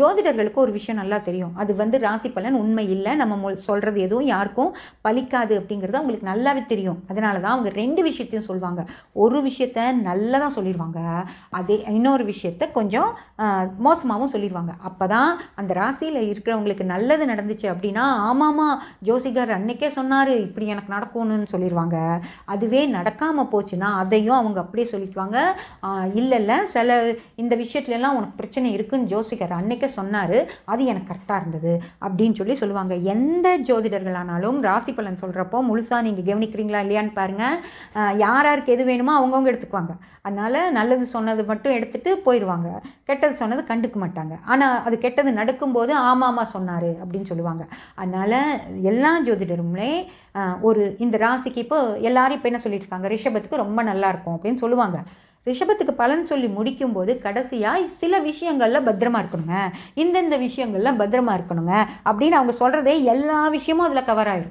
ஜோதிடர்களுக்கு ஒரு விஷயம் நல்லா தெரியும். அது ராசி பலன் உண்மை இல்லை, நம்ம சொல்கிறது எதுவும் யாருக்கும் பலிக்காது அப்படிங்கிறது அவங்களுக்கு நல்லாவே தெரியும். அதனால தான் அவங்க 2 விஷயத்தையும் சொல்லுவாங்க. ஒரு விஷயத்த நல்லதாக சொல்லிடுவாங்க, அதே இன்னொரு விஷயத்த கொஞ்சம் மோசமாகவும் சொல்லிடுவாங்க. அப்போ தான் அந்த ராசியில் இருக்கிறவங்களுக்கு நல்லது நடந்துச்சு அப்படின்னா, ஆமாம்மா ஜோசிகர் அன்னைக்கே சொன்னார் இப்படி எனக்கு நடக்கும்னு சொல்லிடுவாங்க. அதுவே நடக்காமல் போச்சுன்னா அதையும் அவங்க அப்படியே சொல்லிக்குவாங்க. இல்லை சில இந்த விஷயத்துலலாம் உனக்கு பிரச்சனை இருக்குன்னு ஜோசிகர் அன்னைக்கே சொன்னார், அது எனக்கு கரெக்டாக இருந்தது அப்படின்னு சொல்லுவாங்க. எந்த ஜோதிடர்களானாலும் ராசி பலன் சொல்கிறப்போ முழுசாக நீங்கள் கவனிக்கிறீங்களா இல்லையான்னு பாருங்கள். யாருக்கு எது வேணுமோ அவங்கவுங்க எடுத்துக்குவாங்க. அதனால் நல்லது சொன்னது மட்டும் எடுத்துகிட்டு போயிடுவாங்க, கெட்டது சொன்னது கண்டுக்க மாட்டாங்க. ஆனால் அது கெட்டது நடக்கும்போது ஆமாம்மா சொன்னார் அப்படின்னு சொல்லுவாங்க. அதனால் எல்லா ஜோதிடருமே இந்த ராசிக்கு இப்போ எல்லாரும் இப்போ என்ன சொல்லிட்டு இருக்காங்க, ரிஷபத்துக்கு ரொம்ப நல்லா இருக்கும் அப்படின்னு சொல்லுவாங்க. ரிஷபத்துக்கு பலன் சொல்லி முடிக்கும்போது கடைசியாக சில விஷயங்களில் பத்திரமா இருக்கணுங்க, இந்தந்த விஷயங்களில் பத்திரமா இருக்கணுங்க அப்படின்னு அவங்க சொல்கிறதே எல்லா விஷயமும் அதில் கவர் ஆயிடும்.